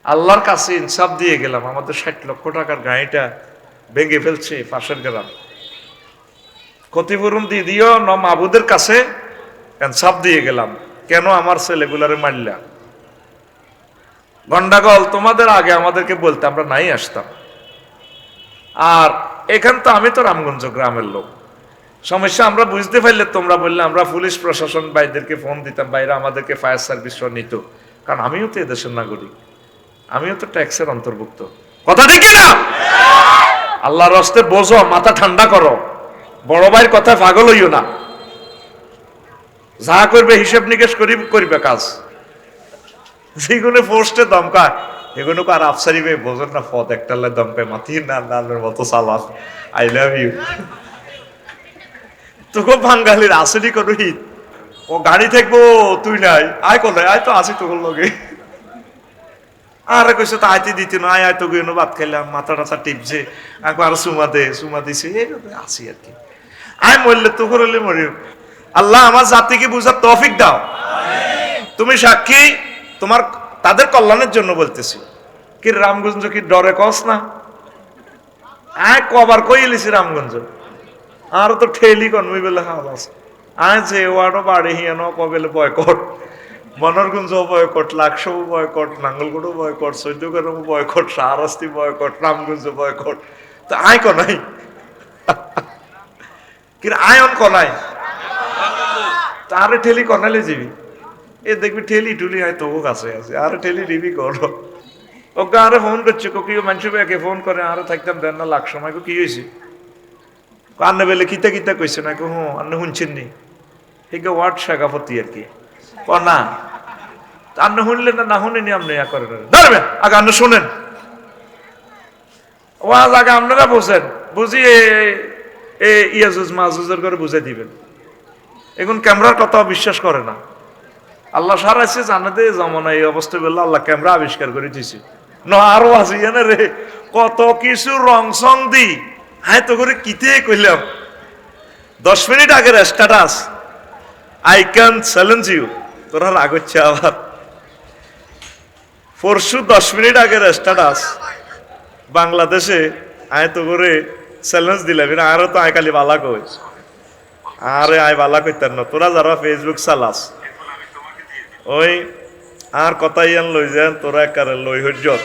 আল্লাহর কাছে ইনসাফ দিয়ে গেলাম, আমাদের 60 লক্ষ টাকার গাড়িটা ভেঙে ফেলছে পাশের গ্রাম, ক্ষতিপূরণ দিয়ে দিও না, মাবুদের কাছে ইনসাফ দিয়ে গেলাম, কেন আমার ছেলেগুলারে মারলা? গন্ডাগোল তোমাদের আগে আমাদেরকে বলতে আমরা নাই আসতাম। আর এখান তো আমি তো রামগঞ্জ গ্রামের লোক, সমস্যা আমরা বুঝতে পারলে তোমরা বললে আমরা পুলিশ প্রশাসন ভাইদেরকে ফোন দিতাম, বাইরে আমাদেরকে ফায়ার সার্ভিস নিত, কারণ আমিও তো এদেশের নাগরিক, আমিও তো ট্যাক্সের অন্তর্ভুক্ত। কথা ঠিক না? আল্লাহর রাস্তে বোঝো, মাথা ঠান্ডা করো, বড় ভাইয়ের কথা পাগল হইও না, যা করবে হিসেব নিকেশ করবে কাজ। যেগুলো পোস্টে দমকায় এগুলো আর আফসারি ভাই বোঝেন না, পদ একটা দমকায় মাতি না নামের মতো চালান, আই লাভ ইউ। তোকে বাঙালির আসেনি কোনো হিত, ও গাড়ি থাকবো তুই নাই, আয় কোথায়, আয় তো আসি তোর লগে। আরে কইছে তো আইতে দিতে না, আয় তো গেনো ভাত খাইলাম, মাথা টাথা টিপছে, আর চুমা দিছে, এইভাবে আসি আর কি। আয় মরলে তো করলে মরি। আল্লাহ আমার জাতিকে বুঝার তৌফিক দাও। তুমি সাক্ষী, তোমার তাদের কল্যাণের জন্য বলতেছি। কি রামগঞ্জ কি ডরে কস না? আয় কবার কই এলিছি রামগঞ্জ, আর তো ঠেলি কনমি বেলে হাওয়াস। আয় যে ওয়ার্ডও বাড়ি হিয়ানো কবেলে boycott, Manoharganj boycott, Laksam boycott, নাঙ্গলকোটও boycott, Chauddagram boycott, Shahrasti boycott, Ramganj boycott. তো আয় কনাই কি আয়ন কনাই, তারে ঠেলি কনালে যাবি, এ দেখবি ঠেলি টুলি হয় তবু কাছে আছে, আরে ঠেলি দিবি করো। ওকে আরে ফোন করছে, কি মানুষ একে ফোন করে, আরো থাকতাম দেন না লাখ সময়, কি হয়েছে? আন্নে বেলে কিতা কিতা কইছে না, হুঁ আন্নে শুনছেন নি, ঠিক ওয়ার্ড শাখাপতি আর কি, না আন্নে শুনলেন না, না শুনেনি আপনি ইয়া করেন, ধরবে আগে আন্নে শোনেন, ওয়াজ আগে আপনারা বোঝেন, বুঝিয়ে ইয়াজুজ মাহুজের করে বুঝাই দিবেন। এখন ক্যামেরার কথাও বিশ্বাস করে না। আল্লাহ সারাইছে জানাতে জমানা এই অবস্থা বললো, আল্লাহ ক্যামেরা আবিষ্কার করে দিয়েছে। ন আরো আছে জানে রে, কত কিছু রং সং দি, হ্যাঁ তো করে কিতে কইলাম 10 মিনিট আগের status, I can challenge you, তোরা রাগ হচ্ছে আবার, পরশু 10 মিনিট আগের স্ট্যাটাস, বাংলাদেশে আয় তো করে চ্যালেঞ্জ দিলাম, আরো তো আয় খালি বালা কই, আরে আয় বালা কইতার না, তোরা যারা ফেসবুক চালাস ওই আর কথাই আন লই যান, তোরা একারে লই হজ্জত,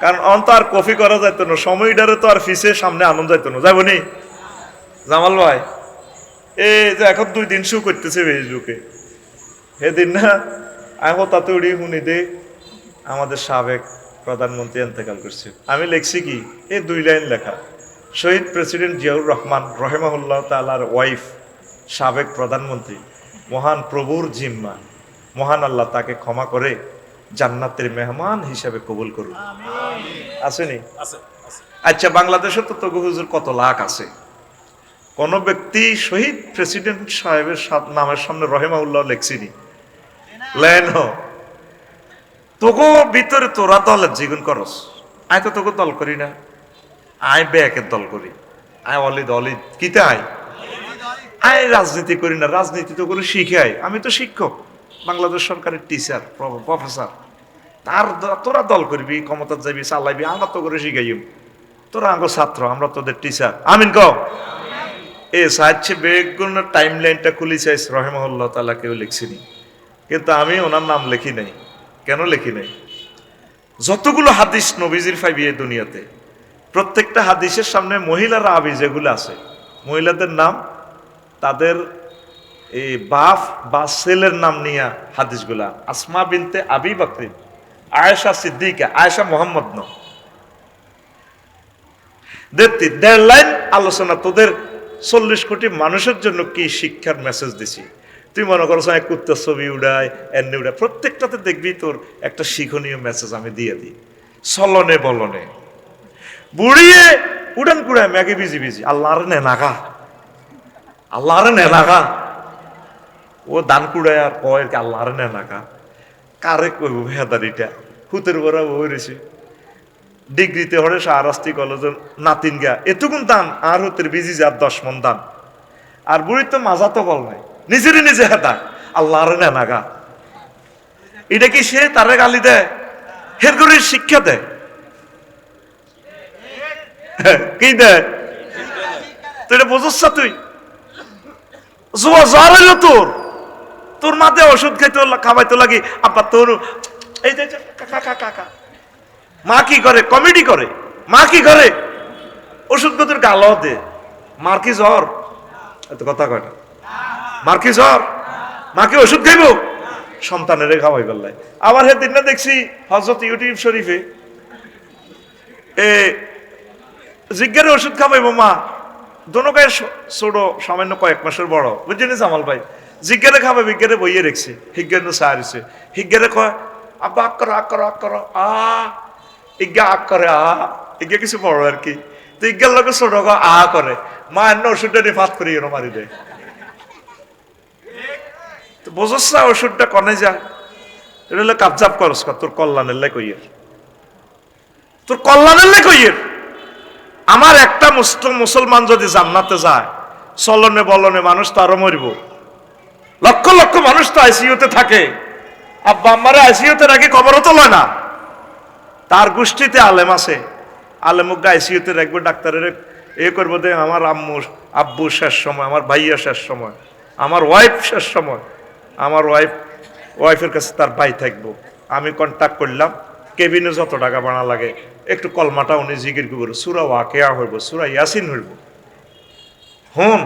কারণ অন তো আর কপি করা যাইতো না, সময়টারে তো আর ফিসে সামনে আনন্দ যাইতো না, যাবো নি জামাল ভাই? এই যে এখন 2 দিন শু করতেছে ফেসবুকে, সেদিন না আমি তাতে উড়ি শুনি দে আমাদের সাবেক প্রধানমন্ত্রী ইন্তেকাল করছে, আমি লিখছি কি এই 2 লাইন লেখা, শহীদ প্রেসিডেন্ট জিয়াউর রহমান রহিমাহুল্লাহ তাআলার ওয়াইফ, সাবেক প্রধানমন্ত্রী, মহান প্রভুর জিম্মা, মহান আল্লাহ তাকে ক্ষমা করে জান্নাতের মেহমান হিসাবে কবুল করুন। আসেনি? আচ্ছা, বাংলাদেশে তো তগু হুজুর কত লাখ আছে, কোন ব্যক্তি শহীদ প্রেসিডেন্ট সাহেবের নামের সামনে রহিমাহুল্লাহ লেখছিনি? লেন তোকে ভিতরে তোরা দলের জীবন করস, আয় তো তোকে দল করি না, আয় ব্যাকের দল করি, আয় অলিদ অলিদ কিতে আয়, আয় রাজনীতি করি না, রাজনীতি তো করে শিখাই, আমি তো শিক্ষক, বাংলাদেশ সরকারের টিচার প্রফেসর, তোরা দল করবি, ক্ষমতা যাবি, চালাইবি, আমরা তো করে শিখাই, তোরা আঙ্গ ছাত্র, আমরা তোদের টিচার, আমিন কও। এ সাহায্যে বেগুনের টাইম লাইনটা খুলি চাইস রহিমাহুল্লাহ তাআলা কেউ লিখছিনি, কিন্তু আমি ওনার নাম লিখি নাই। কেন লিখি নাই? যতগুলো হাদিস নবীজির পাইবি এই দুনিয়াতে, প্রত্যেকটা হাদিসের সামনে মহিলারা আবি যেগুলো আছে, মহিলাদের নাম, তাদের এই বাপ বা ছেলের নাম নিয়ে হাদিসগুলা, আসমা বিনতে আবি বকর, আয়েশা সিদ্দিকা, আয়েশা মোহাম্মদ ন, 1.5 লাইন আলোচনা, তোদের 40 কোটি মানুষের জন্য কি শিক্ষার মেসেজ দিছি। তুই মনে করো এক কুত্তার ছবি উড়ায়, এমনি উড়ায়, প্রত্যেকটাতে দেখবি তোর একটা শিক্ষণীয় মেসেজ আমি দিয়ে দিই, চলনে বলনে বুড়িয়ে উড়ান কুড়ায় ম্যাগে বিজি বিজি, আল্লাহরে নেনাগা, আল্লাহরে নেনাগা, ও দান কুড়ায় আর কয় আল্লাহরে নেনাগা, কারে কইব ভেদারিটা, হুতের বড়া হয়েছে ডিগ্রিতে হরে শাহরাস্তি কলেজের নাতিন গা, এতগুন দান আর হতের বিজি যার 10 মন দান, আর বুড়ির তো মাজা তো বল নাই, নিজেরই নিজে হেতা, আল্লাহরে নেনাগা, এটা কি সে তারে গালি দেয়? হের করে শিক্ষা দেয়, কি দেয়? তুই এটা বুঝছ? তুই জ্বর হইল তোর, তোর মাতে ওষুধ খাইতে খাওয়াইতে লাগি, আব্বা তোর এই যে কাকা কাকা। মা কি করে? কমেডি করে। মা কি করে? ওষুধ তোর গালও দে। মার কি জ্বর? এত কথা কয় না। মার কি জ্বর? মাকে ওষুধ খাইব? সন্তানের খাওয়াই বললাই। আবার হে দিন না দেখছি হযরত ইউটিউব শরীফে জিজ্ঞারে ওষুধ খাওয়াইবো মা, দোনো গায়ে ছোট, সামান্য কয়েক মাসের বড়, বুঝছেন জামাল ভাই? জিজ্ঞারে খাবে, বিজ্ঞারে বইয়ে রেখছে, হিজ্ঞার সাহারিছে। হিজ্ঞারে কয় আব্বা আক করো আক করো আক করো, ইজ্ঞা আক করে, ইজ্ঞা কিছু বড় আর কি। তো ইজ্ঞার লোক ছোট করে, মা এন্ন ওষুধটা নিয়ে ফাত করি মারি দেয়। তো বোঝস না ওষুধটা কনে যায়? এটা হলো কাবজাব করস, তোর কল্যাণের লাই কইয়ের, তোর কল্যাণের লাই কইয়ের। আমার একটা মুসলমান যদি জান্নাতে যায়, চলনে বলনে মানুষ তো আরো মরিব। লক্ষ লক্ষ মানুষ তো আইসিইউতে থাকে, আব্বা আম্মারে আইসিইউতে রাখি, খবরও তো লয় না। তার গোষ্ঠীতে আলেম আছে, আলেমুগ্গা আইসিইউতে রাখবো, ডাক্তারের এ করবো দে, আমার আব্বু শেষ সময়, আমার ভাইয়া শেষ সময়, আমার ওয়াইফ শেষ সময়, আমার ওয়াইফের কাছে তার ভাই থাকবো। আমি কন্ট্যাক্ট করলাম, কেবিনে যত টাকা বানা লাগে একটু কলমাটা উনি জিকির করবো, সূরা ওয়াকিয়া হইব, সূরা ইয়াসিন হইব। হুন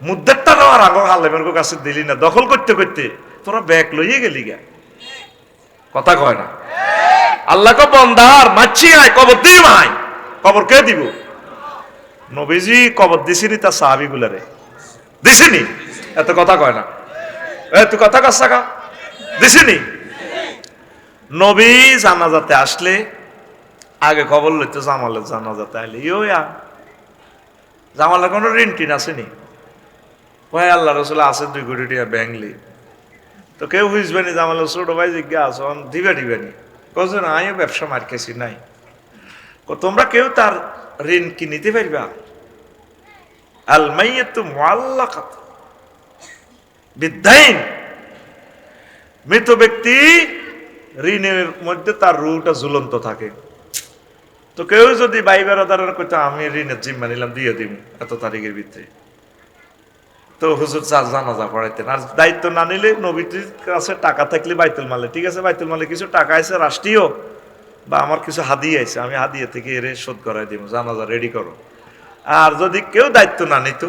মুদ্দার টাকা আর আগো আলেমের কাছে দিলি না, দখল করতে করতে তোরা ব্যাগ লইয়ে গেলি গা। কথা কয় না? আল্লাহকে বন্দার মাছি আয়, কবর দিয়ে মাই। কবর কে দিব? নবীজি কবর দিছিনি তার সাহাবী গুলারে, দিছিনি? এত কথা কয় না, তুই কথা কাছ টাকা দিছিনি? নবী জানাজাতে আসলে আগে খবর লইতো জামালের জানাজাতে আইলে, ইয়া জামালের কোনো ঋণ টিন আসেনি? ভাই আল্লাহ রসুল আছে 2 কোটি টাকা ব্যাংলি, তো কেউ বুঝবেনি। জামালের ছোট ভাই জিজ্ঞা আছে দিবেনি, কজন আমিও ব্যবসা মার্কেছি নাই। তোমরা কেউ তার ঋণ কি নিতে পারবা? আল মাইয়াতু মুআল্লাকাত বিদ্দাইন, মৃত ব্যক্তি ঋণের মধ্যে তার রুটা ঝুলন্ত থাকে। তো কেউ যদি ভাই বেড়াদারের কইতো আমি ঋণের জিম্মা নিলাম, দিয়ে দিব এত তারিখের ভিতরে, তো হুজুর জানাজা পড়াইতেন। আর দায়িত্ব না নিলে নবীটির কাছে টাকা থাকলে বাইতুল মালে, ঠিক আছে বাইতুল মালে কিছু টাকা আছে রাষ্ট্রীয়, বা আমার কিছু হাদিয়া আছে, আমি হাদিয়া থেকে এর শোধ করাই দিব, জানাজা রেডি করো। আর যদি কেউ দায়িত্ব না নিত,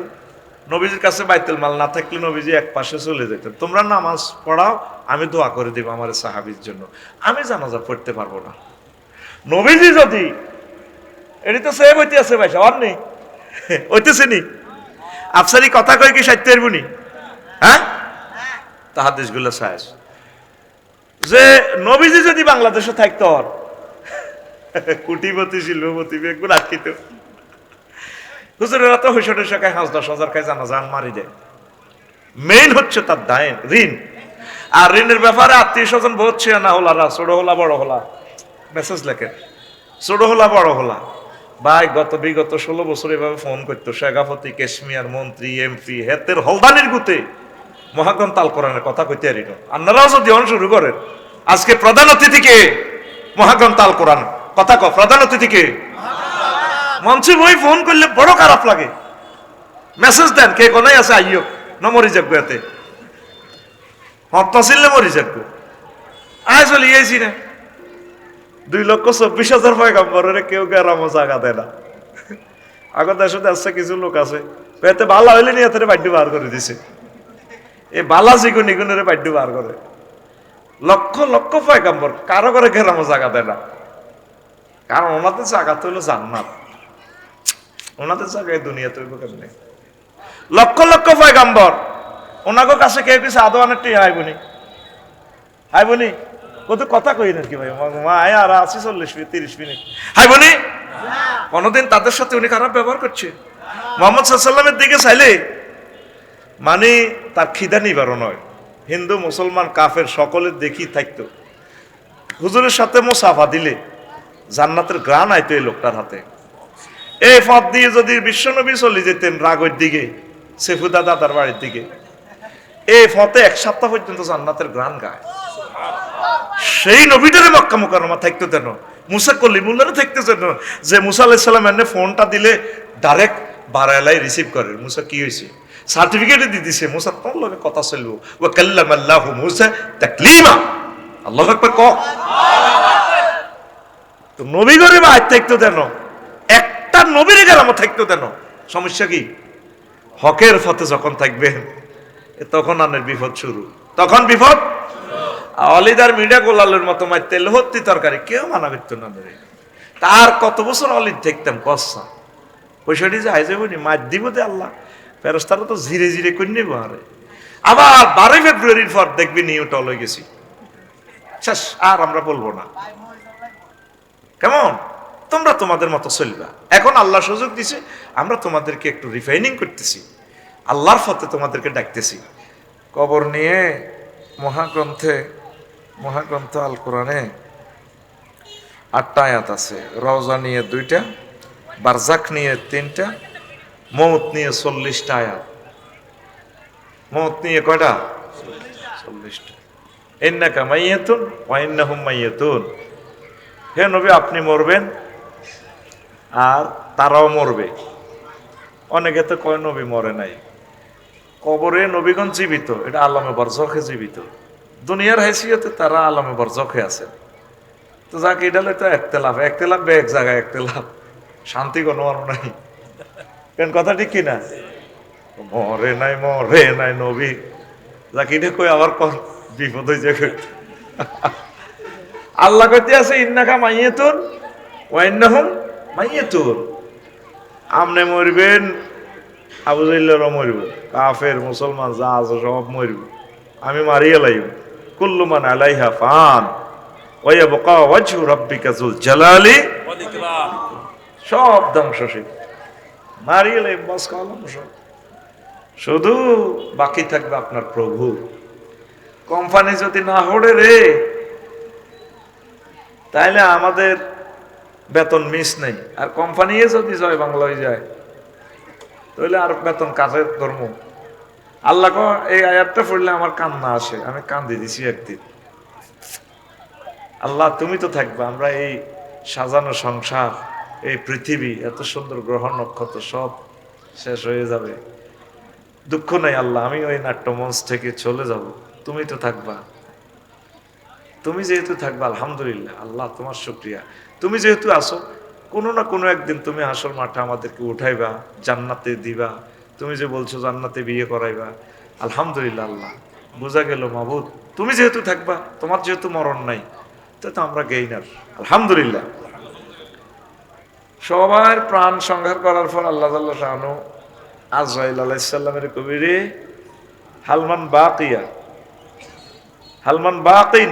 নবীজির কাছে বাইতুল মাল না থাকলে নবীজি এক পাশে চলে যেতেন, তোমরা নামাজ পড়াও, আমি দোয়া করে দিব আমার সাহাবীর জন্য, আমি জানাজা পড়তে পারবো না। নবীজি যদি এটি তো সেভ হইতে আছে ভাই, সবার নেই হইতেছে নি? আফসারি কথা কয় কি সাহিত্য এরবুনি? হ্যাঁ, তাহাদিস গুলো সাহেব যে নবীজি যদি বাংলাদেশে থাকতো, কোটিপতি শিল্পপতি বেগুন আটকিত, হুজুরেরা তো হুইশটের শাখায় 5-10 হাজার খায় জানাজা মারি দেয়। মেইন হচ্ছে তার দায়ন ঋণ। আর ঋণের ব্যাপারে আত্মীয় স্বজন বহুত ছিয়া না হলারা, ছোট হলা বড় হলা মেসেজ লেখেন, ছোট হলা বড় হলা ভাই বিগত 16 বছর এভাবে ফোন করতো, শেখাপতি, কেশমিয়ার মন্ত্রী, এমপি, হেতের হলদানির গুতে মহাগ্রন্থ আল কোরআনের কথা কইতে আরিল। আপনারাও যদি অন শুরু করেন, আজকে প্রধান অতিথিকে মহাগ্রন্থ আল কোরআন কথা কো, প্রধান অতিথিকে মঞ্চে বই ফোন করলে বড় খারাপ লাগে। মেসেজ দেন কে কোনায় আছে আইও না মরি যাক এতে হত্যাশীলে মরি যাক আয় চলে গেছি না। 2,24,000 পয়গম্বরের কেউ গেরামো জায়গা দেয় না। আগর দেশে আসছে কিছু লোক আছে এতে বালা হইলে নিয়ে এতে বাড্ডু বার করে দিছে, এই বালা জিগুন ইগুনের বাড্ডু বার করে। লক্ষ লক্ষ পয়গম্বর কারো করে গেরামো জায়গা দেয় না, কারণ ওনাদের জায়গা তো হইলো জান্নাত, ওনাদের জায়গায় দুনিয়া তৈব কেমনে। লক্ষ লক্ষ পয়গম্বর ওনাকে কাছে কেউ কিছু আদোয়ানের টি হাই বনি কত কথা কই না কি ভাই, আর আছি 40-30 মিনিট হাই বনি। কোনদিন তাদের সাথে উনি খারাপ ব্যবহার করছে? মোহাম্মদ সাল্লামের দিকে চাইলে মানে তার খিদা নিবারণ নয়, হিন্দু মুসলমান কাফের সকলের দেখি থাকতো। হুজুরের সাথে মুসাফা দিলে জান্নাতের গ্রান আইতো এই লোকটার হাতে। এই পথ দিয়ে যদি বিশ্বনবী চলে যেতেন রাগের দিকে, সেফুদা দাদার বাড়ির দিকে, এই পথে 1 সপ্তাহ পর্যন্ত জান্নাতের গ্রান গায়। সেই নবীটারে মক্কা মুকাররমা থাকতে দেন, মুসা কলিমুল্লাহরে থাকতে দেন, যে মুসা আলাইহিস সালাম এনে ফোনটা দিলে ডাইরেক্ট বারালাই রিসিভ করে। মুসা কি হয়েছে সার্টিফিকেট দিয়ে দিছে, মুসা তোর লগে কথা চলবো। ওয়া কাল্লামাল্লাহু মুসা তাকলিমা। আল্লাহু আকবার ক। তো নবী গরিব আজ থাকতে দেন, একটা নবীর গ্রামে থাকতে দেন, সমস্যা কি? হকের পথে যখন থাকবেন তখন আনের বিপদ শুরু, তখন বিপদ। অলিদার মিডিয়া গোলালের মতো মারতে হত্যি তরকারি কেউ মানা করতো না। তার কত বছর অলিদ দেখতাম কসা পয়সাটি যায় যাবনি মার দিব দে আল্লাহ, ফেরেশতারা তো ধীরে ধীরে করে নেব। আরে আবার 12 ফেব্রুয়ারির পর দেখবি নিউটল হয়ে গেছি, শেষ, আর আমরা বলবো না। কেমন তোমরা তোমাদের মতো চলবা। এখন আল্লাহ সুযোগ দিছে, আমরা তোমাদেরকে একটু রিফাইনিং করতেছি, আল্লাহর পথে তোমাদেরকে ডাকতেছি। কবর নিয়ে মহাগ্রন্থ আল কোরআনে 8টা আয়াত আছে, রওজা নিয়ে 2টা, বারজাক নিয়ে 3টা, মৌত নিয়ে 40টা আয়াত। মৌত নিয়ে কয়টা? 40টা। ইন্নাকা মাইয়াতুন ওয়া ইন্নাহুম মাইয়াতুন। হে নবী আপনি মরবেন আর তারাও মরবে। অনেকে তো কয় নবী মরে নাই, কবরে নবীগণ জীবিত, এটা আলমে বারজখে জীবিত। দুনিয়ার হাইসিয়তে তারা আলমে বারজখে আছেন। তো যাকে এটালে তো একতেলাফ এক জায়গায় একতেলাফ, শান্তি কোনো আর নাই। কেন কথা ঠিক কিনা? মরে নাই নবী, যাকে এটা কই আবার বিপদ হয়ে যাবে। আল্লাহ কইতে আছে ইন্নাকা মাইয়াতুন ওয়া ইন্নাহুম মাইয়াতুন। আমনে মরবেন, আবু জাহলেরও মরব, কাফের মুসলমান যা আছে সব মরব, আমি মারিয়ে লাইব। কুল্লু মান আলাইহা ফান ওয়া ইয়াবকা ওয়াজহু রাব্বিকা যুল জালালি ওয়াল ইকরাম। সব ধ্বংসশীল, মারিয়ে লাইব, বাস কালাম সব, শুধু বাকি থাকবে আপনার প্রভু। কোম্পানি যদি না হড়ে রে, তাইলে আমাদের বেতন মিস নেই। আর কোম্পানি যদি জয় বাংলা হয়ে যায় তাহলে আর বেতন কাজের ধর্ম। আল্লাহ এই আয়াতটা পড়লে আমার কান্না আসে, আমি কান্দি দিছি একদিন। আল্লাহ তুমি তো থাকবা, আমরা এই সাজানো সংসার, এই পৃথিবী, এত সুন্দর গ্রহ নক্ষত্র সব শেষ হয়ে যাবে, দুঃখ নাই আল্লাহ, আমি ওই নাট্যমঞ্চ থেকে চলে যাব, তুমি তো থাকবা। তুমি যেহেতু থাকবা আলহামদুলিল্লাহ, আল্লাহ তোমার শুকরিয়া। তুমি যেহেতু আসো, কোনো না কোনো একদিন তুমি হাসর মাঠে আমাদেরকে উঠাইবা, জান্নাতে দিবা। তুমি যে বলছো জান্নাতে বিয়ে করাইবা, আলহামদুলিল্লাহ আল্লাহ, বোঝা গেল মাবুদ তুমি যেহেতু থাকবা, তোমার যেহেতু মরণ নাই, তো আমরা গেইনার আলহামদুলিল্লাহ। সবার প্রাণ সংহার করার পর আল্লাহ তাআলা শানু আজরাইল আলাইহিস সালামের কবিরে হালমান বাকিন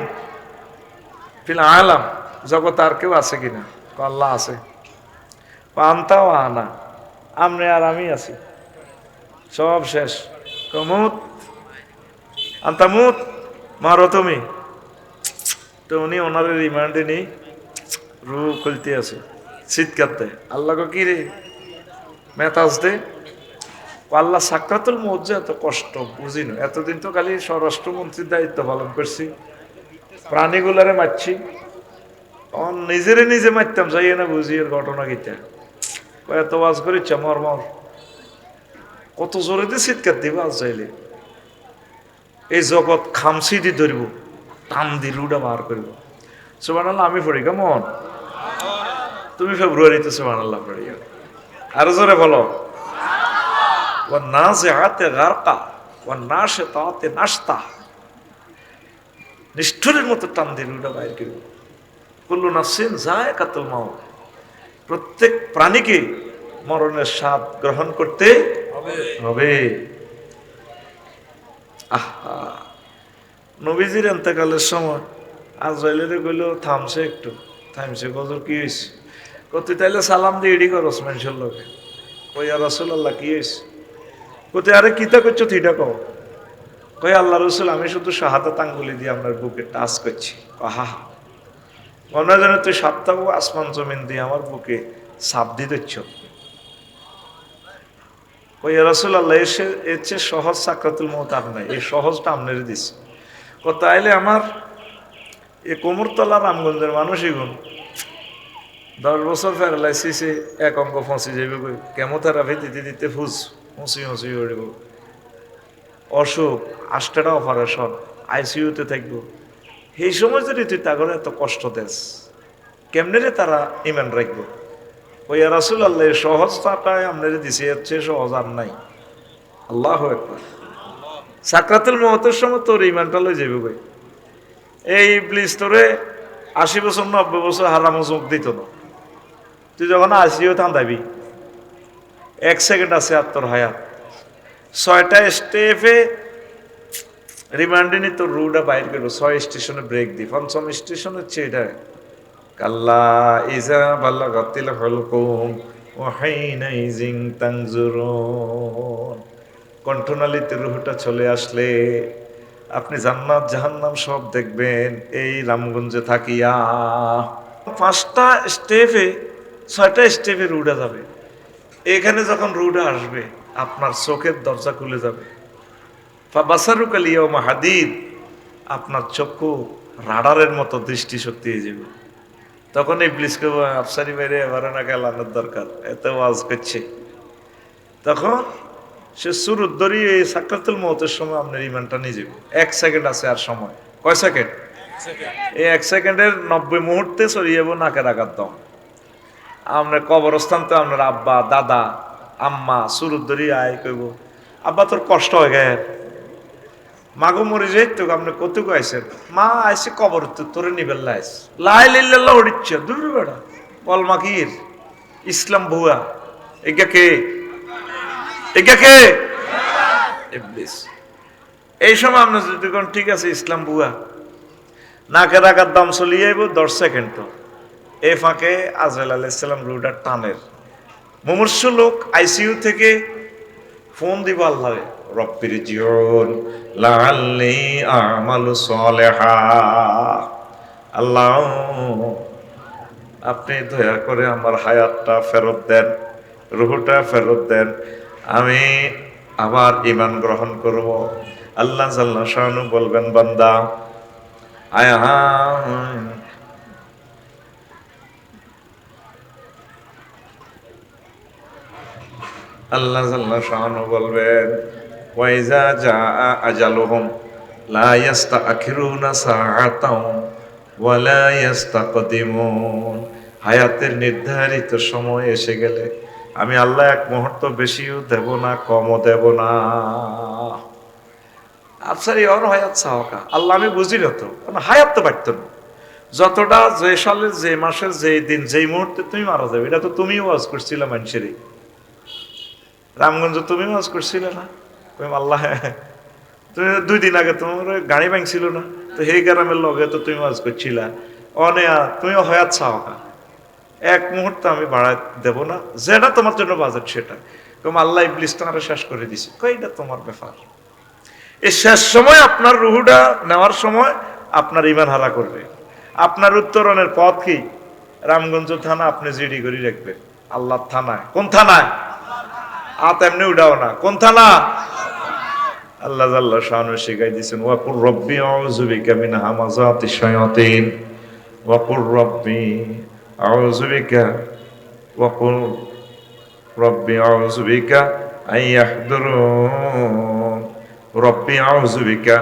ফিল আলাম, জগৎ আর কেউ আছে কিনা? আল্লাহ আছে। আনতাও আনা, আমনে আর আমি আছি, সব শেষ। কমুত আন্তামুত, মারো তুমি। তো উনি ওনার রিমান্ডে নেই, রু খুলতে আছে, চিৎকারতে। আল্লাহ কি রে মেতাজ দে, আল্লাহ সাকরাতুল মউত যে এত কষ্ট বুঝিনি। এতদিন তো খালি স্বরাষ্ট্রমন্ত্রীর দায়িত্ব পালন করছি, প্রাণীগুলারে মারছি, নিজে মারতাম, যাই না বুঝি এর ঘটনা গীতা। এত ওয়াজ করিচ্ছে মর, কত জোরে দিয়ে চিৎকার দিব আজ চাইলে। এই জগৎ খামসি দিয়ে ধরব, টান দি রুডা বার করব। সুবহানাল্লাহ আমি পড়ি কেমন? তুমি ফেব্রুয়ারিতে সুবহানাল্লাহ পড়ি, আরো জোরে বলো। ওয়ান্নাজিআতি গারকা ওয়ান্নাশিতাতি নাশতা, নিষ্ঠুরের মতো টান দিয়ে রুডা বাইর করব। কুল্লু নাফসিন যায়কাতুল মাউত, প্রত্যেক প্রাণীকে মরণের স্বাদ গ্রহণ করতে হবে। আহা, নবীজির ইন্তেকালের সময় আজরাইলের কইল থামছে, একটু থামছে। গজর কি হয়েছে? কত তাইলে সালাম দিয়ে এডি করস মানুষের লোকে। কই আর রাসূলুল্লাহ কি হয়েছে? কত আরে কিতা করছো থিটা কও। কই আল্লাহ রসুল আমি শুধু শাহাদাত আঙ্গুলি দিয়ে আপনার বুকে টাচ করছি। আহা, মনে যেন তুই সপ্তাহ আসমান জমিন দিয়ে আমার বুকে চাপ দিয়ে দিচ্ছ। ওই রাসূলুল্লাহ এসে এর চেয়ে সহজ সাকরাতুল মউত আর নাই, এই সহজটা আপনার দিস। তাইলে আমার এ কোমরতলা রামগঞ্জের মানুষই গুণ 10 বছর প্যারালাইসিসে এক অঙ্ক ফসি যাবে, কেমোথেরাপি দিতে দিতে হুঁসি উড়ব, অসুখ 8টা অপারেশন, আইসিইউতে থাকবো। এই সময় যদি তুই তাগরে এত কষ্ট দেস, কেমনে রে তারা ইমান রাখবো? ওই রাসূল আল্লাহ সহজটায় আপনারে দিছে, হচ্ছে সহজ আর নাই। আল্লাহু আকবার। সাকরাতুল মওতের সময় তোর ইমানটা লই যাবে ভাই। এই ইবলিস তোরে 80 বছর 90 বছর হারামো চোখ দিত না। তুই যখন আসিও থান্দাবি, 1 সেকেন্ড আছে আর তোর হায়াত। 6টা স্টেপে রিমান্ডে নি তোর রুটা বাইর করবো, 6 স্টেশনে ব্রেক দি, 5ম স্টেশন হচ্ছে এটা, কাল্লা ইজা বালাগাতিল হুলকুম ওয়া হাইনাইজিন তানজুরুন। কণ্ঠনালীতে রুহটা চলে আসলে আপনি জান্নাত জাহান্নাম সব দেখবেন এই রামগঞ্জে থাকিয়া। 5টা স্টেপে 6টা স্টেপে রুডা যাবে। এখানে যখন রুডা আসবে আপনার চোখের দরজা খুলে যাবে। ফাবাসারুকাল ইয়াউমা হাদিদ, আপনার চক্ষু রাডারের মতো দৃষ্টিশক্তি হয়ে যাবে। তখন ইবলিসকে আফসারি মেরে এবারে না গেলানোর দরকার, এত ওয়াজ করছে। তখন সে সুরুত ধরিয়ে এই সাকরাতুল মওতের সময় আপনার ইমানটা নিয়ে যাবে। 1 সেকেন্ড আছে আর সময়, কয় সেকেন্ড? এই 1 সেকেন্ডের 90 মুহূর্তে সরিয়ে যাবো নাকের আঘাত দম। আপনার কবরস্থান তো আপনার আব্বা দাদা আম্মা সুরুত ধরিয়ে আয় কইব, আব্বা তোর কষ্ট হয়ে গেছে, মাগো মরে যাই তো, আপনি কতটুকু আইসেন? মা আইসে কবর তোরে নিবেল লাইস লাই লিল্লাল্লাহ উড়িচ্ছে দূর বেড়া বল মাকির ইসলাম ভুয়া। এগা কে? এগা কে? ইবলিস। এই সময় আপনি যদি কোন ঠিক আছে ইসলাম ভুয়া, নাকের আঘাত দাম চলিয়ে আইব 10 সেকেন্ড। তো এই ফাঁকে আজরাইল আলাইহিস সালাম রুডার টানের মুমূর্ষু লোক আইসিইউ থেকে ফোন দিব আল্লাহরে, রব্বির জিউন লাআল্লি আমালু সালিহা। আল্লাহ আপনি দয়া করে আমার হায়াতটা ফেরত দেন, রূহটা ফেরত দেন, আমি আবার ঈমান গ্রহণ করব। আল্লাহ জাল্লা শানু বলবেন, বান্দা আয়া আল্লাহ জাল্লা শানু বলবেন, ওয়াইজা জাআ আজালুহুম লা ইস্তাখিরুনা সাআতাও ওয়া লা ইস্তাকদিমুন। হায়াতের নির্ধারিত সময় এসে গেলে আমি আল্লাহ 1 মুহূর্ত বেশিও দেব না, কমও দেব না। আফসারি ওর হায়াত সাওকা আল্লাহ আমি বুঝি না তো, কারণ হায়াত তো বাড়তো না। যতটা যে সালে যে মাসে যে দিন যেই মুহূর্তে তুমি মারা যাবে, এটা তো তুমিও ওয়াজ করছিলে মানুষেরই। রামগঞ্জ তুমি ওয়াজ করছিলে না? আল্লাহ তুমি 2 দিন আগে তোমার গাড়ি ভাঙছিল না, তো সেই গ্রামের লগে তো তুমি ওয়াজ করছিলা। অনেয়া তুমিও হয়াত চাওয়া 1 মুহূর্ত আমি বাড়াই দেব না, যেটা তোমার জন্য বাজেট সেটা। তুমি আল্লাহ ইবলিস তোমার শেষ করে দিছে, এটা তোমার ব্যাপার। এই শেষ সময় আপনার রুহুটা নেওয়ার সময় আপনার ঈমান হারা করবে। আপনার উত্তরণের পথ কি? রামগঞ্জ থানা আপনি জিডি করে রাখবেন, আল্লাহ থানায়। কোন থানায়? এমনি উঠাও না, কোন থানা? আল্লাহ জাল্লা শানু শিখাই দিয়েছেন, ওয়াকুর রব্বি আউযু বিকা মিন হামাযাতিশ শায়াতিন, ওয়াকুর রব্বি আউযু বিকা, ওয়াকুর রব্বি আউযু বিকা আইয়াহদুরুন, রব্বি আউযু বিকা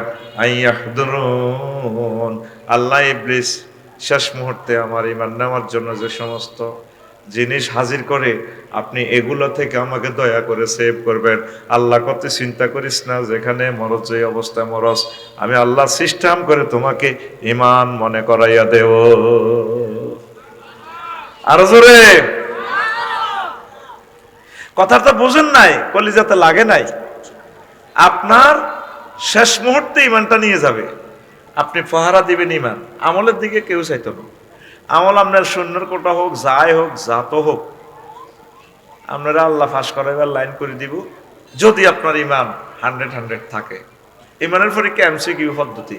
আইয়াহদুরুন। আল্লাহ ইবলিস শেষ মুহূর্তে আমার ঈমান নেওয়ার জন্য যে সমস্ত জিনিস হাজির করে, আপনি এগুলো থেকে আমাকে দয়া করে সেভ করবেন। আল্লাহ কত চিন্তা করিস না, যেখানে মরজ যে অবস্থায় মরস, আমি আল্লাহ সিস্টেম করে তোমাকে ঈমান মনে করাইয়া দেব। আর জোরে কথাটা বুঝেন নাই, কলিজাতে লাগে নাই। আপনার শেষ মুহূর্তে ঈমানটা নিয়ে যাবে, আপনি পাহারা দিবেন ঈমান। আমলের দিকে কেউ চাইতো না। আমল আপনার শূন্যর কোটা হোক, যাই হোক, জাত হোক, আপনারা আল্লাহ ফাঁস করাইবার লাইন করে দিব, যদি আপনার ঈমান 100 থাকে। ঈমানের পরীক্ষা এমসিকিউ পদ্ধতি,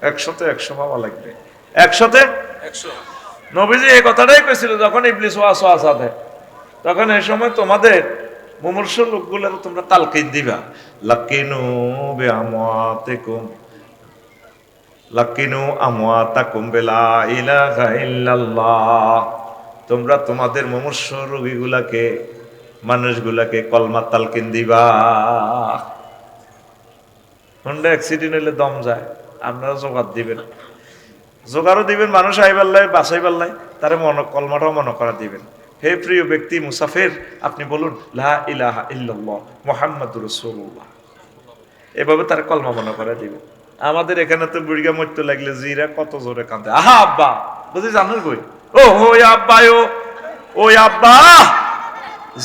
100-তে 100 পাওয়া লাগবে। 100-তে 100। নবীজি এই কথাটাই কইছিল যখন ইবলিস ওয়াসওয়াসা দেয়, তখন এই সময় তোমাদের মুমূর্ষ লোকগুলোর তোমরা তালকিন দিবা, লাকিনু বিআমওয়াতিকুম লাকিনু আমওয়াতাকুম বিলা ইলাহা ইল্লাল্লাহ, তোমরা তোমাদের মুমূর্ষ রোগীগুলাকে, মানুষগুলাকে কলমা তালকিন দিবা। হন্ডা অ্যাক্সিডেন্ট হলে দম যায়, আপনারা জোগাড় দিবেন, জোগাড়ও দিবেন, মানুষ আইবাল্লাই বাসাইবাল্লাই তারে কলমাটাও মনে করা দিবেন। হে প্রিয় ব্যক্তি মুসাফির, আপনি বলুন লা ইলাহা ইল্লাল্লাহ মুহাম্মাদুর রাসূলুল্লাহ, এভাবে তার কলমা মনে করে দিবেন। আমাদের এখানে তো বুড়িগা মরতে লাগলে জিরা কত জোরে কাঁদে, আহা আব্বা, বুঝি জানোর কই, ও আব্বা, ও আব্বা,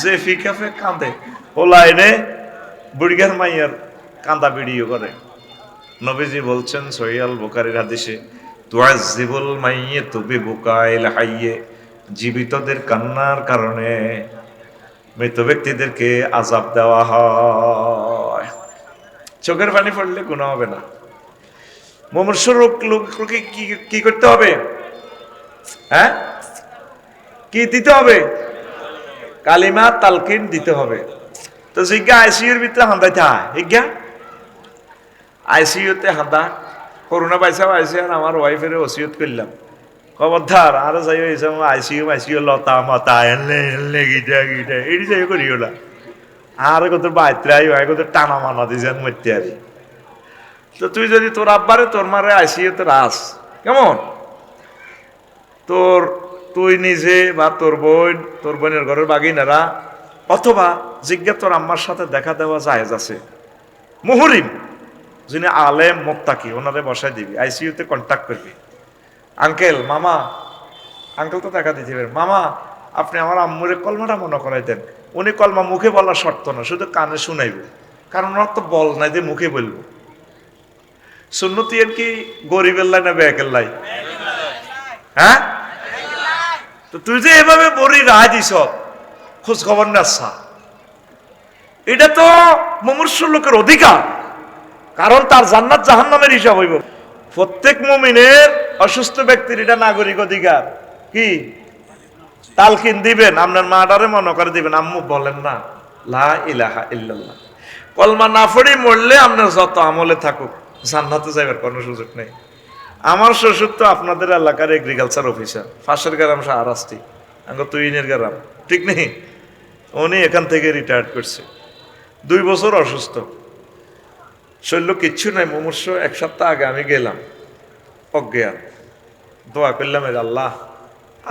যে ফিকাফে কাঁদে ও লাইনে বুড়িগার মাইয়ার কাঁদা ভিডিও করে। নবীজি বলছেন সহিহ আল বুখারীর হাদিসে, তুআযিবুল মাইয়িতু বিবুকাইল হাইয়্যি, জীবিতদের কান্নার কারণে মৃত ব্যক্তিদেরকে আযাব দেওয়া হয়। চোখের পানি পড়লে গুনাহ হবে না। মুমূর্ষ লোককে কি করতে হবে? হ্যাঁ, কি দিতে হবে? কালিমা তালকিন দিতে হবে। তো জিজ্ঞা আইসিইউর ভিতরে হান্দাই থা হিজ্ঞা আইসিইউতে হাঁদা, করোনা পয়সা পাইছে, আর আমার ওয়াইফের ওসিয়ত করলাম, খবরদার আরো যাই হয়েছে আইসিইউ লতা মতা এলে গিটা গিটা এটি যাই করিও না, আর কত বাইত্রে আই কত টানা মানা দিয়েছেন মরতে আরি। তো তুই যদি তোর আব্বারে তোর মারে আইসিইউতে রাস কেমন, তুই নিজে বা তোর বোনের ঘরের বাগিনারা, অথবা জিজ্ঞা তোর আম্মার সাথে দেখা দেওয়া জায়েজ আছে, মুহরিম যিনি আলেম মুত্তাকি ওনারে বসাই দিবি, আইসিইউতে কন্ট্যাক্ট করবি, আঙ্কেল মামা, আঙ্কেল তো দেখা দিতে পারে, মামা আপনি আমার আম্মুরে কলমাটা মনে করাই দেন। উনি কলমা মুখে বলার শর্ত না, শুধু কানে শুনাইব, কারণ ওনার তো বল নাই যে মুখে বলবো। সুন্নতি এর কি গরিবের লাই না বেকের লাই? হ্যাঁ, তো তুই যে এভাবে বড়ি রায় দিস, খোঁজ খবর নেসা, এটা তো মুমূর্ষ লোকের অধিকার, কারণ তার জান্নাত জাহান্নামের হিসাব হইব। প্রত্যেক মুমিনের অসুস্থ ব্যক্তির এটা নাগরিক অধিকার কি তালকিন দিবেন, আপনার মাটারে মনে করে দিবেন, আম্মু বলেন না লা ইলাহা ইল্লাল্লাহ, কলমা না পড়ি মরলে আপনার যত আমলে থাকুক জান্নাতে যাইবার কোনো সুযোগ নেই। আমার শ্বশুর তো আপনাদের এলাকার এগ্রিকালচার অফিসার, ফাঁসের গ্রাম শাহরাস্তি, আঙ্গ তুইনের গ্রাম, ঠিক নেই? উনি এখান থেকে রিটায়ার্ড করছে, 2 বছর অসুস্থ, শৈল্য কিচ্ছু নাই, মুমূর্ষ। 1 সপ্তাহ আগে আমি গেলাম, অজ্ঞান, দোয়া করলাম এর আল্লাহ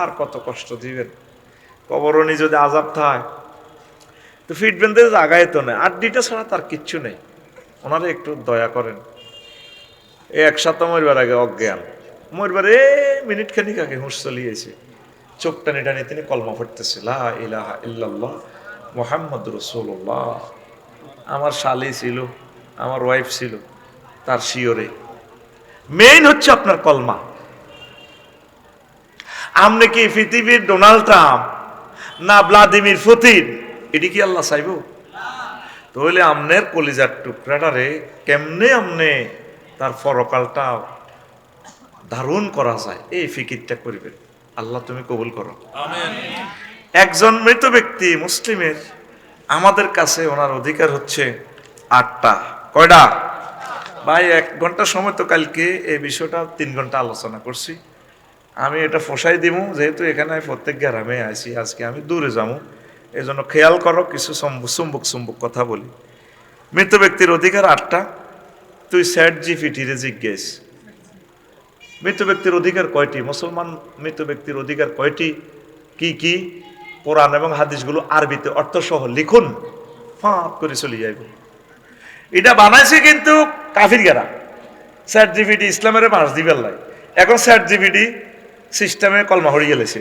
আর কত কষ্ট দিবেন, কবরণী যদি আজাব থাকে তো ফিটবেন্দের জায়গায় তো নেই, আড্ডিটা ছাড়া তার কিচ্ছু নেই, ওনারা একটু দয়া করেন। এই 1 সপ্তাহ মরবার আগে অজ্ঞান, মরবার মিনিট খানিক আগে হুঁশ চলিয়েছে, চোখ টানি টানি তিনি কলমা পড়তেছে লা ইলাহা ইল্লাল্লাহ মুহাম্মাদুর রাসূলুল্লাহ। আমার শালি ছিল, আমার ওয়াইফ ছিল, তার শিওরে মেইন হচ্ছে আপনার কলমা। আপনি কি পৃথিবীর ডোনাল্ড ট্রাম্প না ভ্লাদিমির পুতিন, এটি কি আল্লাহ চাইব? তাহলে আমনের কলিজার টুকরাটারে কেমনে আমনে তার পরকালটা ধারণ করা যায়, এই ফিকিরটা করবেন। আল্লাহ তুমি কবুল করো, আমিন। একজন মৃত ব্যক্তি মুসলিমের আমাদের কাছে ওনার অধিকার হচ্ছে 8টা। কয়টা ভাই? 1 ঘন্টা সময় তো কালকে এই বিষয়টা 3 ঘন্টা আলোচনা করছি। আমি এটা ফসাই দিব, যেহেতু এখানে প্রত্যেক গ্রামে আছি, আজকে আমি দূরে যাবো, এই জন্য খেয়াল করো, কিছু চুম্বক কথা বলি। মৃত ব্যক্তির অধিকার 8টা। তুই চ্যাট জিপিটিরে জিজ্ঞেস মৃত ব্যক্তির অধিকার কয়টি, মুসলমান মৃত ব্যক্তির অধিকার কয়টি, কি কি, কোরআন এবং হাদিসগুলো আরবিতে অর্থ সহ লিখুন, ফাঁক করে চলে যাইব। এটা বানাইছে কিন্তু কাফির গেরা, চ্যাট জিপিটি ইসলামের মাস দিবেল লাই, এখন চ্যাট জিপিটি সিস্টেমে কলমা হরিয়ে গেলেছে।